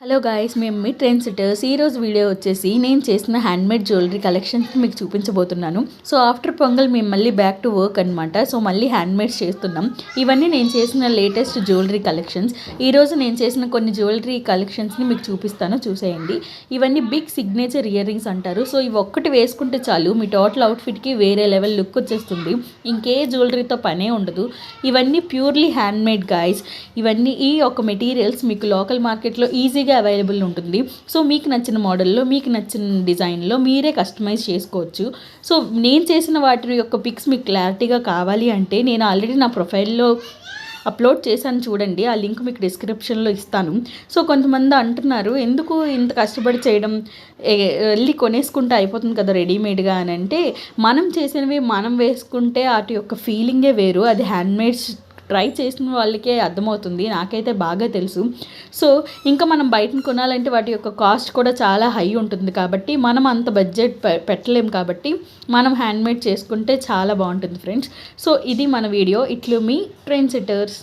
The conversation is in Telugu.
హలో గాయ్స్, మేము మీ ట్రెండ్ సెటర్స్. ఈరోజు వీడియో వచ్చేసి నేను చేసిన హ్యాండ్మేడ్ జ్యువెలరీ కలెక్షన్స్ మీకు చూపించబోతున్నాను. సో ఆఫ్టర్ పొంగల్ మేము మళ్ళీ బ్యాక్ టు వర్క్ అనమాట. సో మళ్ళీ హ్యాండ్మేడ్స్ చేస్తున్నాం. ఇవన్నీ నేను చేసిన లేటెస్ట్ జ్యువెలరీ కలెక్షన్స్. ఈరోజు నేను చేసిన కొన్ని జ్యువెలరీ కలెక్షన్స్ని మీకు చూపిస్తాను, చూసేయండి. ఇవన్నీ బిగ్ సిగ్నేచర్ ఇయర్ రింగ్స్ అంటారు. సో ఇవి ఒక్కటి వేసుకుంటే చాలు మీ టోటల్ అవుట్ఫిట్కి వేరే లెవెల్ లుక్ వచ్చేస్తుంది. ఇంకే జ్యువెలరీతో పనే ఉండదు. ఇవన్నీ ప్యూర్లీ హ్యాండ్మేడ్ గాయ్స్. ఇవన్నీ ఈ ఒక మెటీరియల్స్ మీకు లోకల్ మార్కెట్లో ఈజీగా అవైలబుల్ ఉంటుంది. సో మీకు నచ్చిన మోడల్లో, మీకు నచ్చిన డిజైన్లో మీరే కస్టమైజ్ చేసుకోవచ్చు. సో నేను చేసిన వాటి యొక్క పిక్స్ మీకు క్లారిటీగా కావాలి అంటే నేను ఆల్రెడీ నా ప్రొఫైల్లో అప్లోడ్ చేశాను, చూడండి. ఆ లింక్ మీకు డిస్క్రిప్షన్లో ఇస్తాను. సో కొంతమంది అంటున్నారు, ఎందుకు ఇంత కష్టపడి చేయడం, వెళ్ళి కొనేసుకుంటే అయిపోతుంది కదా రెడీమేడ్గా అని. అంటే మనం చేసినవి మనం వేసుకుంటే వాటి యొక్క ఫీలింగే వేరు. అది హ్యాండ్మేడ్స్ ట్రై చేసిన వాళ్ళకే అర్థమవుతుంది. నాకైతే బాగా తెలుసు. సో ఇంకా మనం బయటను కొనాలంటే వాటి యొక్క కాస్ట్ కూడా చాలా హై ఉంటుంది. కాబట్టి మనం అంత బడ్జెట్ పెట్టలేం. కాబట్టి మనం హ్యాండ్మేడ్ చేసుకుంటే చాలా బాగుంటుంది ఫ్రెండ్స్. సో ఇది మన వీడియో. ఇట్లు మీ ట్రెండ్ సెటర్స్.